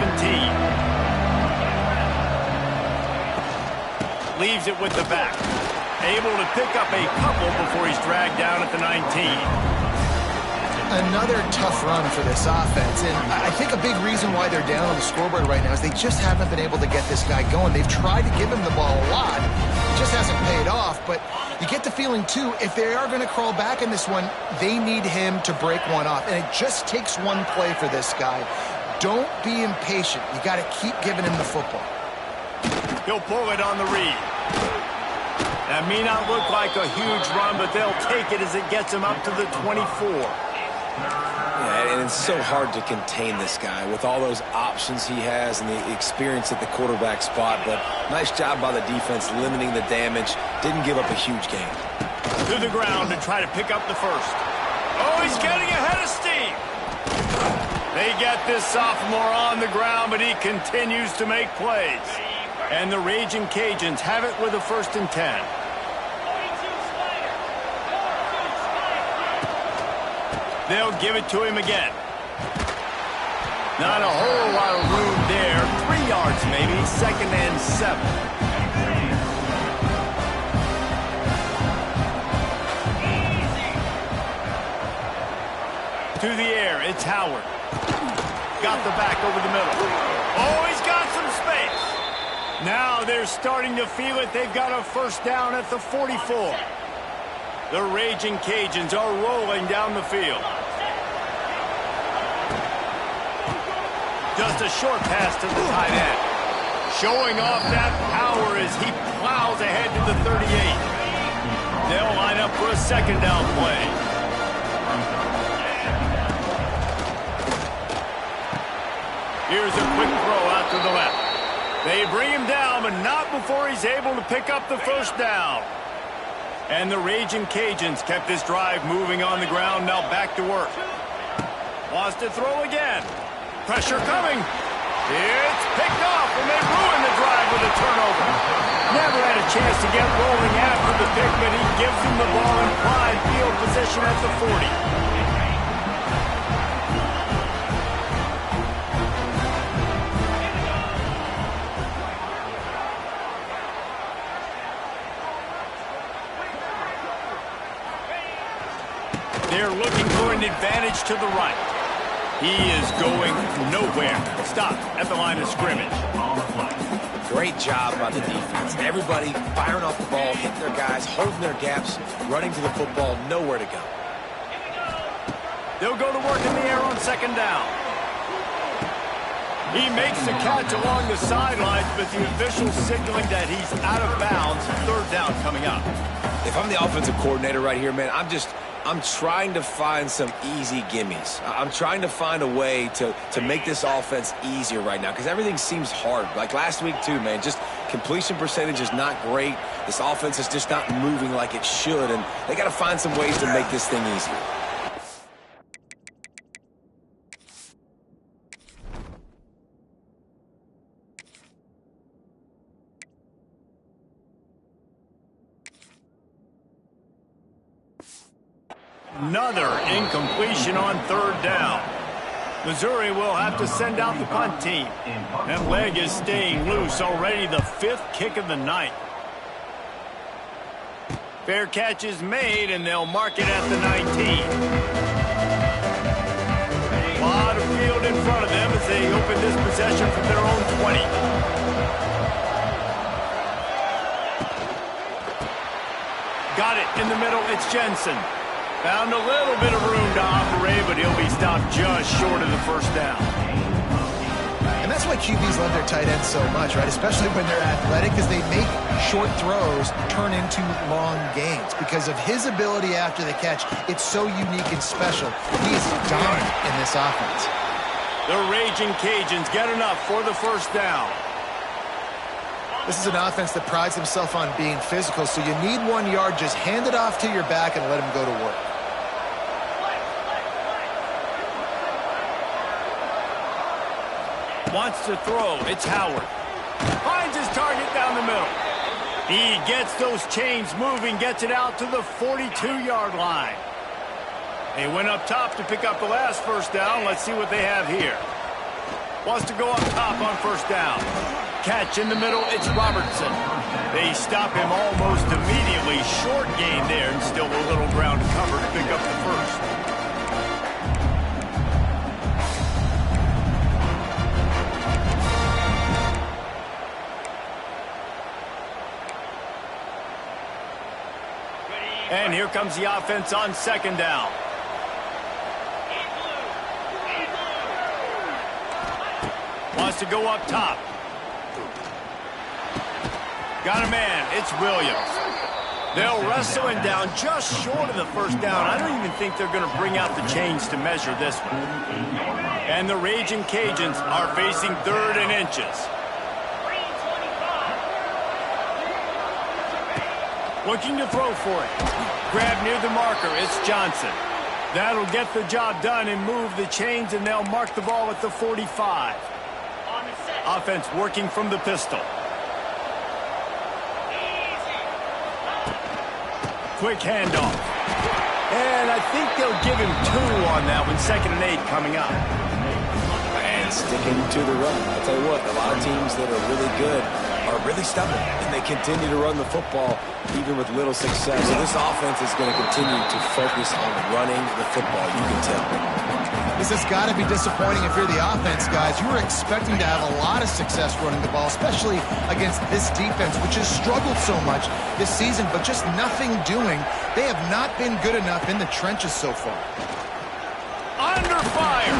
Leaves it with the back. Able to pick up a couple before he's dragged down at the 19. Another tough run for this offense, and I think a big reason why they're down on the scoreboard right now is they just haven't been able to get this guy going. They've tried to give him the ball a lot. It just hasn't paid off, but you get the feeling, too, if they are going to crawl back in this one, they need him to break one off, and it just takes one play for this guy. Don't be impatient. You got to keep giving him the football. He'll pull it on the read. That may not look like a huge run, but they'll take it as it gets him up to the 24. Yeah, and it's so hard to contain this guy with all those options he has and the experience at the quarterback spot, but nice job by the defense limiting the damage. Didn't give up a huge gain. To the ground to try to pick up the first. Oh, he's getting ahead of steam. They get this sophomore on the ground, but he continues to make plays. And the Raging Cajuns have it with a 1st and 10. They'll give it to him again. Not a whole lot of room there. 3 yards maybe, 2nd and 7. To the air, it's Howard. Got the back over the middle. Oh, he's got some space. Now they're starting to feel it. They've got a first down at the 44. The Raging Cajuns are rolling down the field. Just a short pass to the tight end. Showing off that power as he plows ahead to the 38. They'll line up for a 2nd down play. Here's a quick throw out to the left. They bring him down, but not before he's able to pick up the first down. And the Raging Cajuns kept this drive moving on the ground, now back to work. Wants to throw again. Pressure coming. It's picked off, and they ruin the drive with a turnover. Never had a chance to get rolling after the pick, but he gives them the ball in prime field position at the 40. They're looking for an advantage to the right. He is going nowhere. Stop at the line of scrimmage. Great job by the defense. Everybody firing off the ball, hitting their guys, holding their gaps, running to the football, nowhere to go. They'll go to work in the air on second down. He makes the catch along the sidelines, but the official signaling that he's out of bounds. Third down coming up. If I'm the offensive coordinator right here, man, I'm trying to find some easy gimmies. I'm trying to find a way to make this offense easier right now because everything seems hard. Like last week too, man, just completion percentage is not great. This offense is just not moving like it should, and they got to find some ways to make this thing easier. Another incompletion on third down. Missouri will have to send out the punt team. That leg is staying loose already, the 5th kick of the night. Fair catch is made, and they'll mark it at the 19. A lot of field in front of them as they open this possession from their own 20. Got it in the middle, it's Jensen. Found a little bit of room to operate, but he'll be stopped just short of the first down. And that's why QBs love their tight ends so much, right? Especially when they're athletic, because they make short throws turn into long gains. Because of his ability after the catch, it's so unique and special. He is dominant in this offense. The Raging Cajuns get enough for the first down. This is an offense that prides himself on being physical, so you need 1 yard, just hand it off to your back and let him go to work. Wants to throw. It's Howard. Finds his target down the middle. He gets those chains moving, gets it out to the 42-yard line. They went up top to pick up the last first down. Let's see what they have here. Wants to go up top on first down. Catch in the middle, it's Robertson. They stop him almost immediately. Short gain there, and still a little ground to cover to pick up the first. And here comes the offense on second down. Wants to go up top. Got a man. It's Williams. They'll wrestle him down just short of the first down. I don't even think they're going to bring out the chains to measure this one. And the Raging Cajuns are facing 3rd and inches. Looking to throw for it. Grab near the marker. It's Johnson. That'll get the job done and move the chains, and they'll mark the ball at the 45. Offense working from the pistol. Quick handoff. And I think they'll give him 2 on that one. 2nd and 8 coming up. And sticking to the run. I'll tell you what, a lot of teams that are really good are really stubborn, and they continue to run the football even with little success. So this offense is going to continue to focus on running the football, you can tell. This has got to be disappointing if you're the offense, guys. You were expecting to have a lot of success running the ball, especially against this defense, which has struggled so much this season, but just nothing doing. They have not been good enough in the trenches so far. Under fire.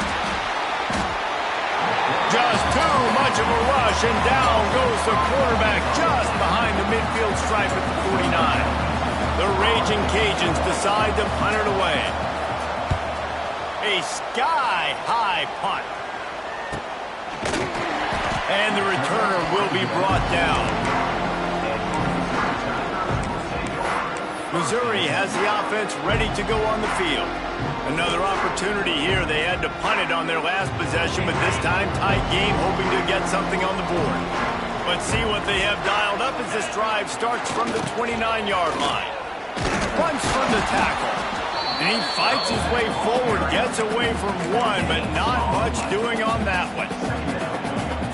Just too much of a rush, and down goes the quarterback just behind the midfield stripe at the 49. The Raging Cajuns decide to punt it away. A sky-high punt. And the returner will be brought down. Missouri has the offense ready to go on the field. Another opportunity here. They had to punt it on their last possession, but this time tight game, hoping to get something on the board. Let's see what they have dialed up as this drive starts from the 29-yard line. Punts from the tackle. And he fights his way forward, gets away from one, but not much doing on that one.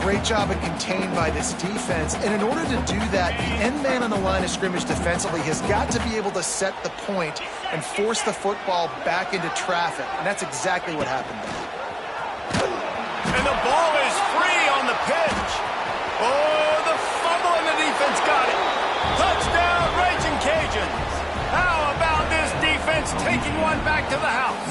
Great job of contained by this defense. And in order to do that, the end man on the line of scrimmage defensively has got to be able to set the point and force the football back into traffic. And that's exactly what happened there. And the ball is free on the pitch. Oh, the taking one back to the house.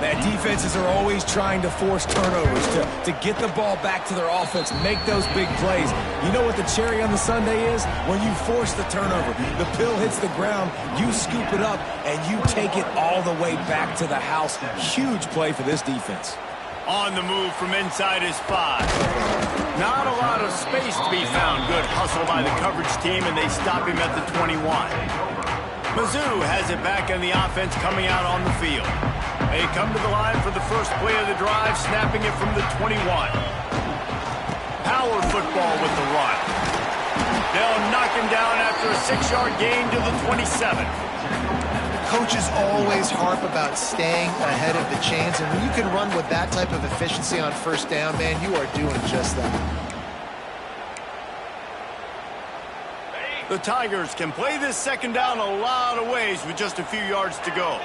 Man, defenses are always trying to force turnovers to get the ball back to their offense, make those big plays. You know what the cherry on the sundae is? When you force the turnover, the pill hits the ground, you scoop it up, and you take it all the way back to the house. Huge play for this defense. On the move from inside his 5. Not a lot of space to be found. Good hustle by the coverage team, and they stop him at the 21. Mizzou has it back in the offense coming out on the field. They come to the line for the first play of the drive, snapping it from the 21. Power football with the run. They'll knock him down after a 6-yard gain to the 27. Coaches always harp about staying ahead of the chains, and when you can run with that type of efficiency on first down, man, you are doing just that. The Tigers can play this second down a lot of ways with just a few yards to go.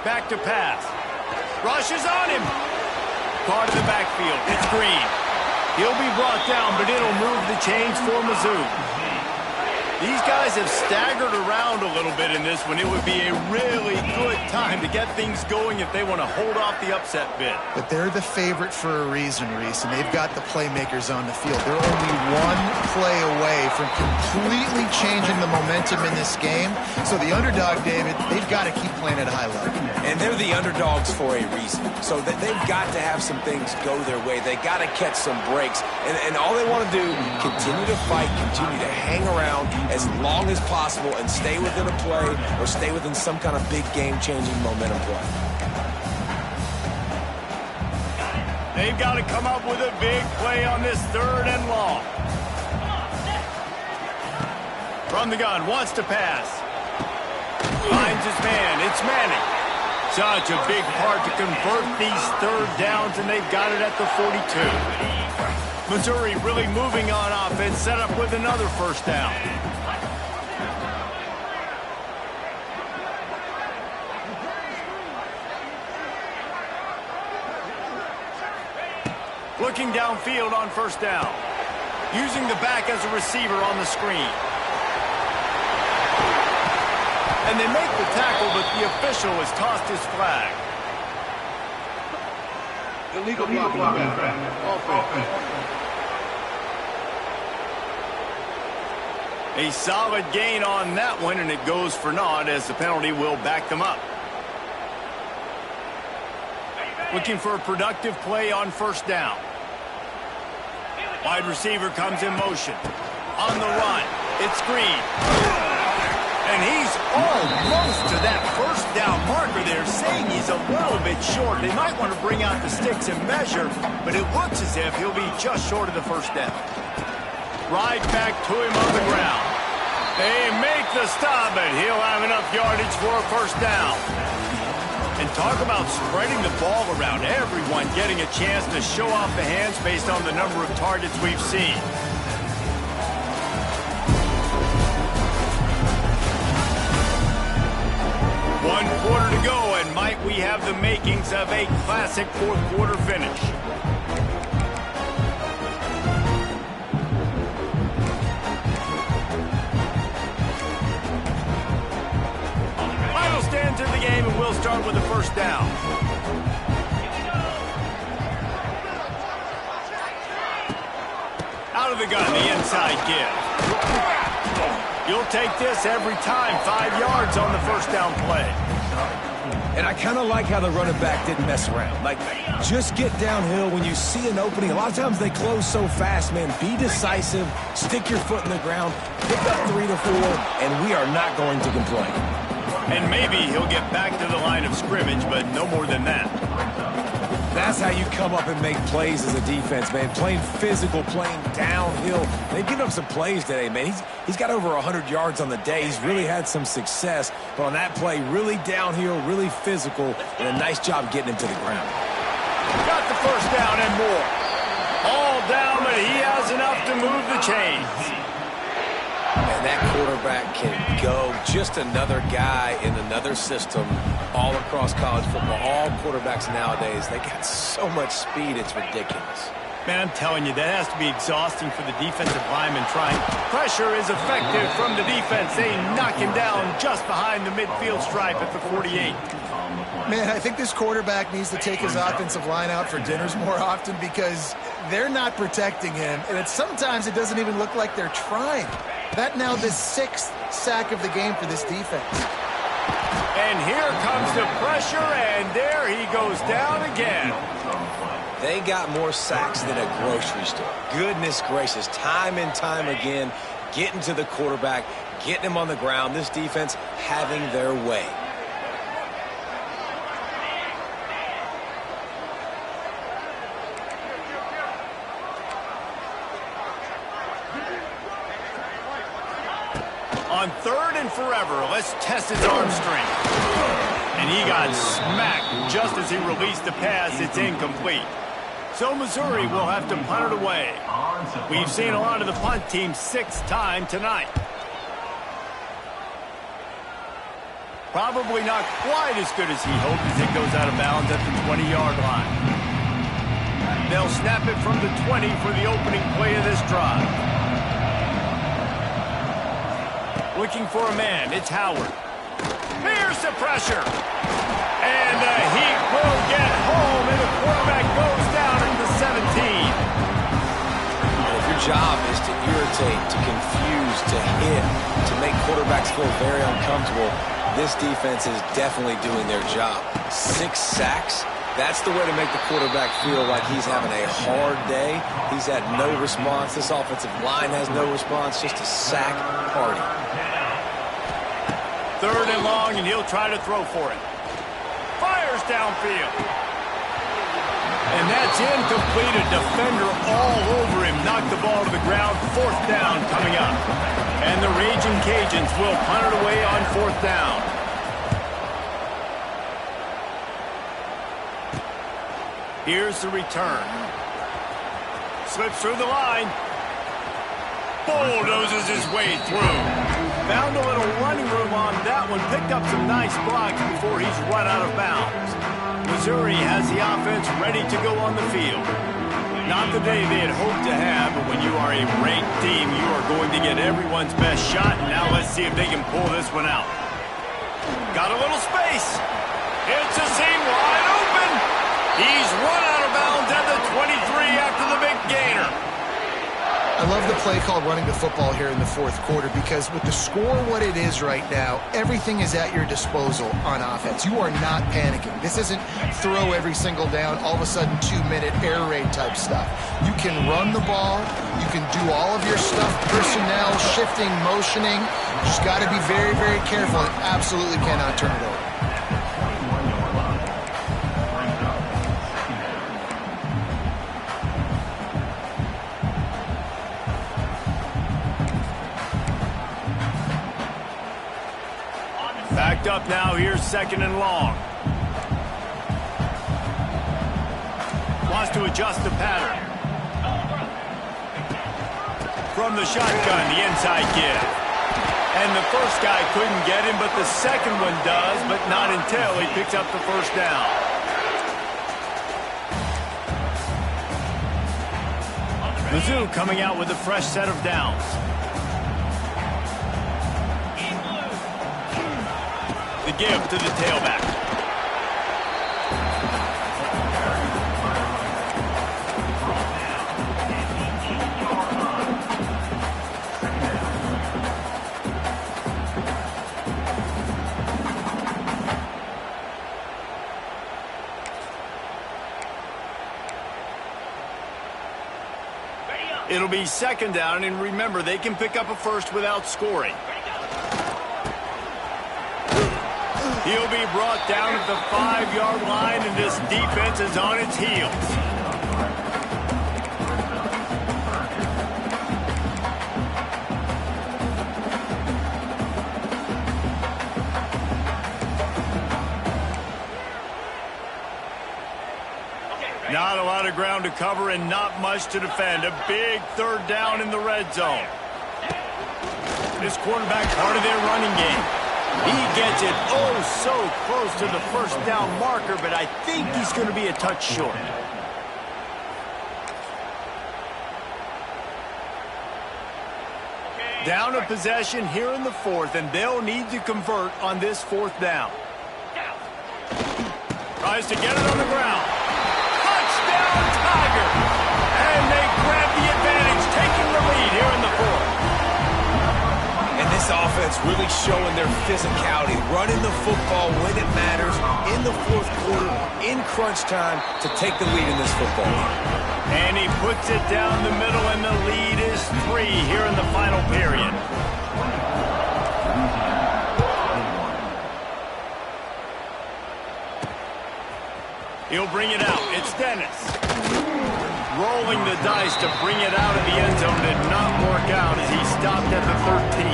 Back to pass. Rush is on him. Caught in the backfield. It's Green. He'll be brought down, but it'll move the chains for Mizzou. These guys have staggered around a little bit in this one. It would be a really good time to get things going if they want to hold off the upset bid. But they're the favorite for a reason, Reese, and they've got the playmakers on the field. They're only one play away from completely changing the momentum in this game. So the underdog, David, they've got to keep playing at a high level. And they're the underdogs for a reason. So that they've got to have some things go their way. They got to catch some breaks. And all they want to do, continue to fight, continue to hang around as long as possible and stay within a play or stay within some kind of big game-changing momentum play. They've got to come up with a big play on this 3rd and long. From the gun, wants to pass. Finds his man. It's Manning. Such a big part to convert these 3rd downs, and they've got it at the 42. Missouri really moving on offense, set up with another first down. Looking downfield on first down. Using the back as a receiver on the screen. And they make the tackle, but the official has tossed his flag. Illegal blocking. A solid gain on that one, and it goes for naught as the penalty will back them up. Looking for a productive play on first down. Wide receiver comes in motion. On the run, it's Green. And he's almost to that first down marker there, saying he's a little bit short. They might want to bring out the sticks and measure, but it looks as if he'll be just short of the first down. Right back to him on the ground. They make the stop, but he'll have enough yardage for a first down. And talk about spreading the ball around. Everyone getting a chance to show off the hands based on the number of targets we've seen. One quarter to go, and might we have the makings of a classic 4th quarter finish. Final stands in the game, and we'll start with the first down. Out of the gun, the inside give. You'll take this every time. 5 yards on the first down play. And I kind of like how the running back didn't mess around. Like, just get downhill when you see an opening. A lot of times they close so fast, man. Be decisive, stick your foot in the ground, pick up 3 to 4, and we are not going to complain. And maybe he'll get back to the line of scrimmage, but no more than that. That's how you come up and make plays as a defense, man. Playing physical, playing downhill. They've given up some plays today, man. He's got over 100 yards on the day. He's really had some success. But on that play, really downhill, really physical, and a nice job getting him to the ground. Got the first down and more. All down, but he has enough to move the chains. And that quarterback can go. Just another guy in another system all across college football. All quarterbacks nowadays, they got so much speed, it's ridiculous. Man, I'm telling you, that has to be exhausting for the defensive lineman trying. Pressure is effective from the defense. They knock him down just behind the midfield stripe at the 48. Man, I think this quarterback needs to take his offensive line out for dinners more often because they're not protecting him, and sometimes it doesn't even look like they're trying. That now the 6th sack of the game for this defense. And here comes the pressure, and there he goes down again. They got more sacks than a grocery store. Goodness gracious, time and time again, getting to the quarterback, getting him on the ground. This defense having their way. On 3rd and forever, let's test his arm strength. And he got smacked just as he released the pass. It's incomplete. So Missouri will have to punt it away. We've seen a lot of the punt team 6th time tonight. Probably not quite as good as he hoped as it goes out of bounds at the 20-yard line. They'll snap it from the 20 for the opening play of this drive. Looking for a man, it's Howard. Here's the pressure. And the Heat will get home, and the quarterback goes down at the 17. And if your job is to irritate, to confuse, to hit, to make quarterbacks feel very uncomfortable, this defense is definitely doing their job. 6 sacks, that's the way to make the quarterback feel like he's having a hard day. He's had no response. This offensive line has no response, just a sack party. 3rd and long, and he'll try to throw for it. Fires downfield. And that's incomplete. A defender all over him. Knocked the ball to the ground. 4th down coming up. And the Raging Cajuns will punt it away on 4th down. Here's the return. Slips through the line. Bulldozes his way through. Found a little running room on that one. Picked up some nice blocks before he's run out of bounds. Missouri has the offense ready to go on the field. Not the day they had hoped to have, but when you are a ranked team, you are going to get everyone's best shot. And now let's see if they can pull this one out. Got a little space. It's a seam wide open. He's run out of bounds at the 23 after the big gainer. I love the play called running the football here in the 4th quarter because with the score what it is right now, everything is at your disposal on offense. You are not panicking. This isn't throw every single down, all of a sudden 2-minute air raid type stuff. You can run the ball. You can do all of your stuff, personnel, shifting, motioning. You just got to be very, very careful and absolutely cannot turn it over. Backed up now, here's 2nd and long. Wants to adjust the pattern. From the shotgun, the inside give. And the first guy couldn't get him, but the second one does, but not until he picks up the 1st down. Mizzou coming out with a fresh set of downs. The give to the tailback. It'll be 2nd down, and remember, they can pick up a 1st without scoring. He'll be brought down at the 5-yard line, and this defense is on its heels. Not a lot of ground to cover and not much to defend. A big 3rd down in the red zone. This quarterback part of their running game. He gets it oh so close to the 1st down marker, but I think he's going to be a touch short. Down a possession here in the fourth, and they'll need to convert on this fourth down. Tries to get it on the ground. Touchdown, Tiger! And they grab the advantage, taking the lead here in the fourth. And this offense really showing their physicality, running the football when it matters, in the fourth quarter, in crunch time, to take the lead in this football game. And he puts it down the middle, and the lead is 3 here in the final period. He'll bring it out. It's Dennis. Rolling the dice to bring it out of the end zone did not work out as he stopped at the 13.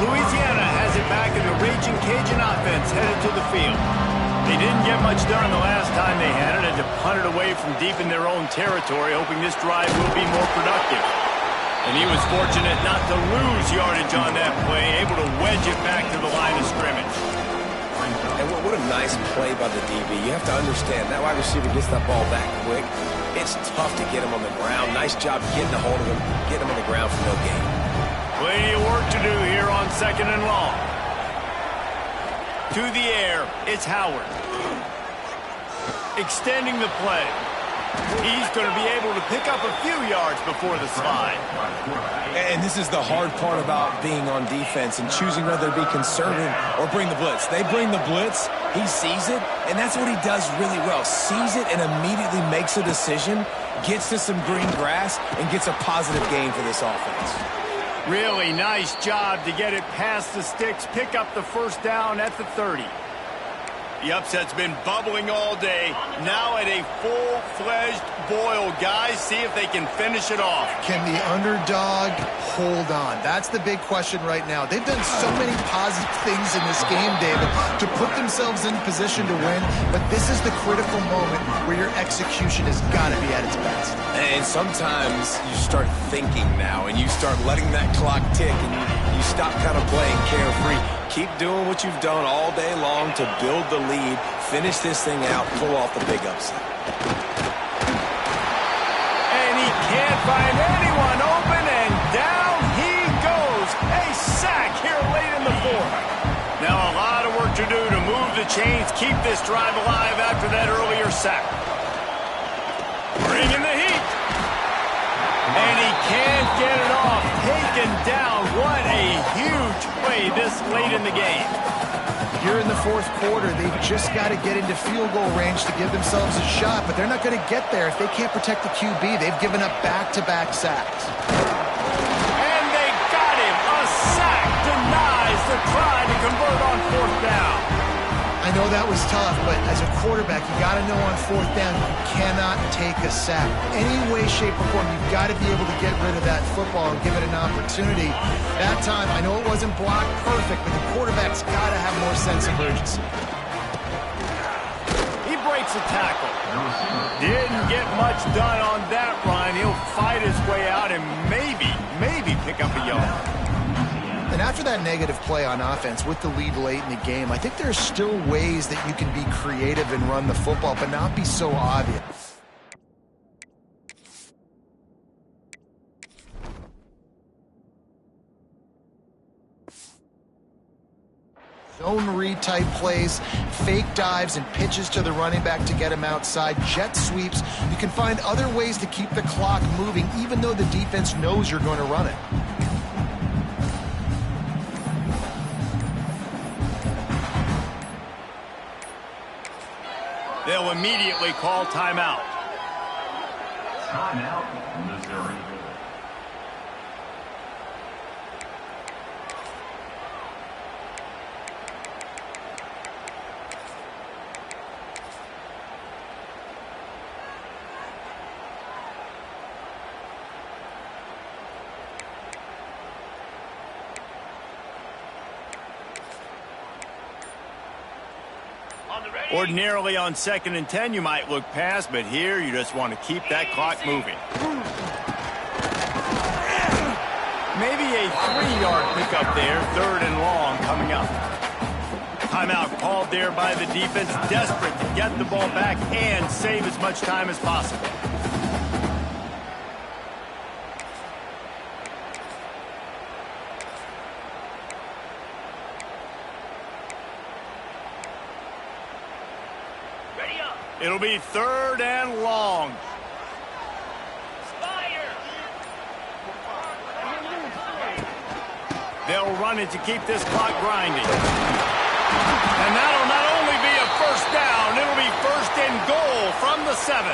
Louisiana has it back in the Raging Cajun offense headed to the field. They didn't get much done the last time they had it, and to punt it away from deep in their own territory, hoping this drive will be more productive. And he was fortunate not to lose yardage on that play, able to wedge it back to the line of scrimmage. And what a nice play by the DB. You have to understand, that wide receiver gets that ball back quick. It's tough to get him on the ground. Nice job getting a hold of him, getting him on the ground for no gain. Plenty of work to do here on 2nd and long. To the air, it's Howard. Extending the play. He's going to be able to pick up a few yards before the slide. And this is the hard part about being on defense and choosing whether to be conservative or bring the blitz. They bring the blitz, he sees it, and that's what he does really well. Sees it and immediately makes a decision, gets to some green grass, and gets a positive gain for this offense. Really nice job to get it past the sticks, pick up the first down at the 30. The upset's been bubbling all day. Now at a full-fledged boil. Guys, see if they can finish it off. Can the underdog hold on? That's the big question right now. They've done so many positive things in this game, David, to put themselves in position to win, but this is the critical moment where your execution has got to be at its best. And sometimes you start thinking now, and you start letting that clock tick, and you stop kind of playing carefree. Keep doing what you've done all day long to build the lead, finish this thing out, pull off the big upset. And he can't find anyone open, and down he goes. A sack here late in the fourth. Now a lot of work to do to move the chains, keep this drive alive after that earlier sack. Bringing the heat. And he can't get it off. Taken down. What a huge play this late in the game. Here in the fourth quarter, they've just got to get into field goal range to give themselves a shot, but they're not going to get there if they can't protect the QB. They've given up back-to-back sacks. And they got him. A sack denies the try to convert on fourth down. I know that was tough, but as a quarterback, you got to know on fourth down you cannot take a sack. Any way, shape, or form, you've got to be able to get rid of that football and give it an opportunity. That time, I know it wasn't blocked perfect, but the quarterback's got to have more sense of urgency. He breaks a tackle. Didn't get much done on that run. He'll fight his way out and maybe pick up a yard. And after that negative play on offense with the lead late in the game, I think there are still ways that you can be creative and run the football, but not be so obvious. Zone read type plays, fake dives and pitches to the running back to get him outside, jet sweeps. You can find other ways to keep the clock moving even though the defense knows you're going to run it. They'll immediately call timeout. Timeout, Missouri. Ordinarily on 2nd and 10, you might look past, but here you just want to keep that clock moving. Maybe a 3-yard pickup there, 3rd and long coming up. Timeout called there by the defense, desperate to get the ball back and save as much time as possible. It'll be 3rd and long. They'll run it to keep this clock grinding. And that'll not only be a 1st down, it'll be 1st and goal from the 7.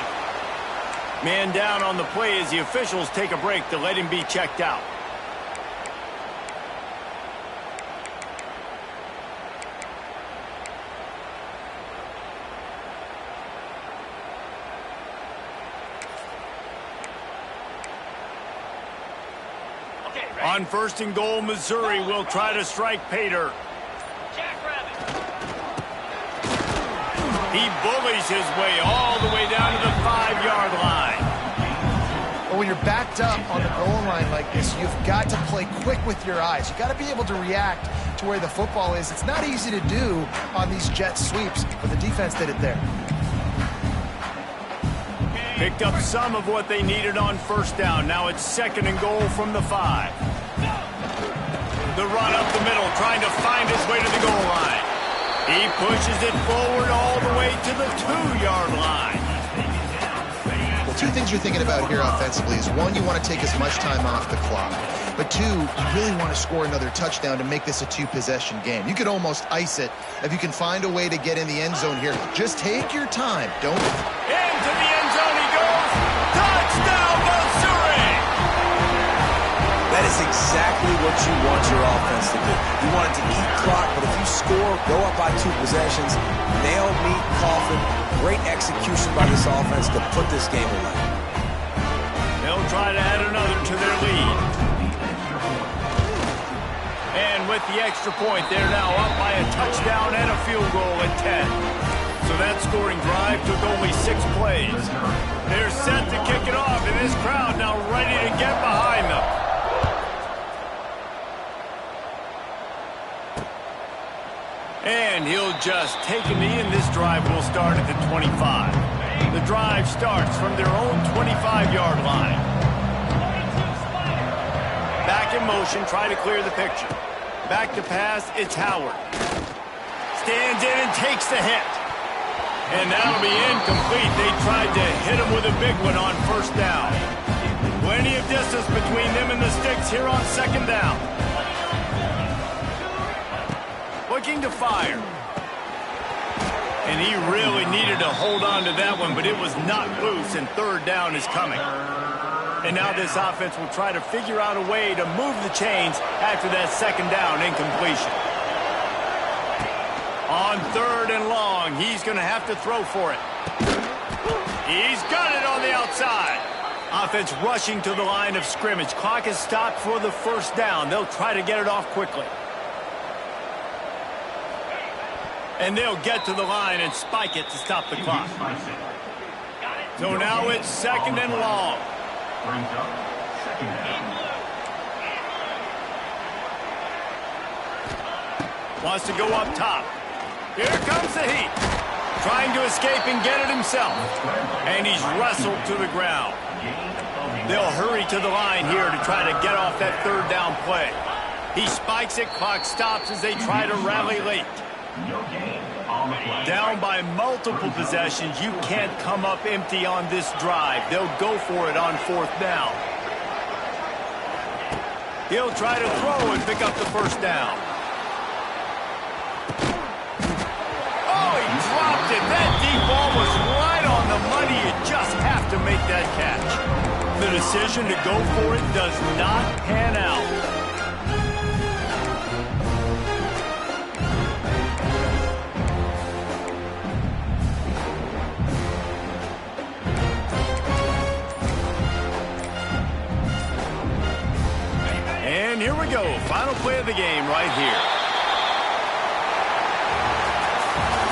Man down on the play as the officials take a break to let him be checked out. On 1st and goal, Missouri will try to strike pay dirt. He bullies his way all the way down to the 5-yard line. But when you're backed up on the goal line like this, you've got to play quick with your eyes. You've got to be able to react to where the football is. It's not easy to do on these jet sweeps, but the defense did it there. Picked up some of what they needed on 1st down. Now it's 2nd and goal from the 5. The run up the middle, trying to find his way to the goal line. He pushes it forward all the way to the 2-yard line. Well, 2 things you're thinking about here offensively is, 1, you want to take as much time off the clock. But 2, you really want to score another touchdown to make this a 2-possession game. You could almost ice it if you can find a way to get in the end zone here. Just take your time. Don't... Into the end zone he goes. Touchdown, Missouri! That is exactly what you want your offense to do. You want it to eat clock, but if you score, go up by 2 possessions, nail, meet, coffin. Great execution by this offense to put this game away. They'll try to add another to their lead. And with the extra point, they're now up by a touchdown and a field goal at 10. So that scoring drive took only 6 plays. They're set to kick it off, and this crowd now ready to get behind them. And he'll just take a knee, and this drive will start at the 25. The drive starts from their own 25-yard line. Back in motion, try to clear the picture. Back to pass, it's Howard. Stands in and takes the hit. And that'll be incomplete. They tried to hit him with a big one on 1st down. Plenty of distance between them and the sticks here on 2nd down. Looking to fire. And he really needed to hold on to that one, but it was not loose, and 3rd down is coming. And now this offense will try to figure out a way to move the chains after that 2nd down incompletion. On 3rd and long, he's going to have to throw for it. He's got it on the outside. Offense rushing to the line of scrimmage. Clock is stopped for the 1st down. They'll try to get it off quickly. And they'll get to the line and spike it to stop the clock. So now it's 2nd and long. Wants to go up top. Here comes the heat. Trying to escape and get it himself. And he's wrestled to the ground. They'll hurry to the line here to try to get off that 3rd down play. He spikes it, clock stops as they try to rally late. Down by multiple possessions, you can't come up empty on this drive. They'll go for it on 4th down. He'll try to throw and pick up the 1st down. Oh, he dropped it. That deep ball was right on the money. You just have to make that catch. The decision to go for it does not pan out. And here we go. Final play of the game right here.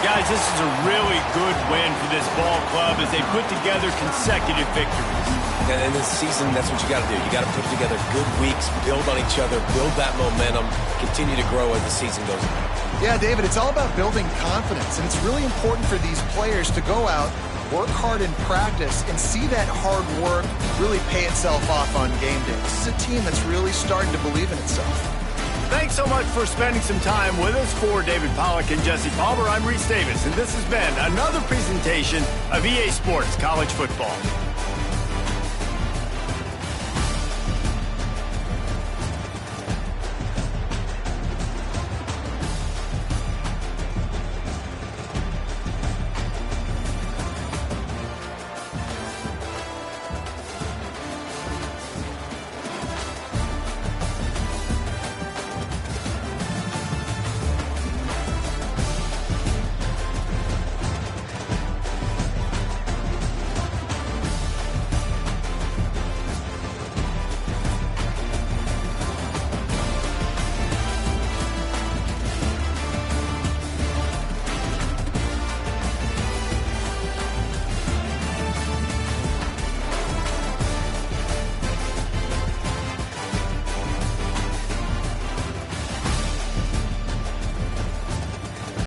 Guys, this is a really good win for this ball club as they put together consecutive victories. And in this season, that's what you got to do. You got to put together good weeks, build on each other, build that momentum, continue to grow as the season goes on. Yeah, David, it's all about building confidence, and it's really important for these players to go out, work hard in practice, and see that hard work really pay itself off on game day. This is a team that's really starting to believe in itself. Thanks so much. much for spending some time with us. For David Pollack and Jesse Palmer, I'm Reese Davis, and this has been another presentation of EA Sports College Football.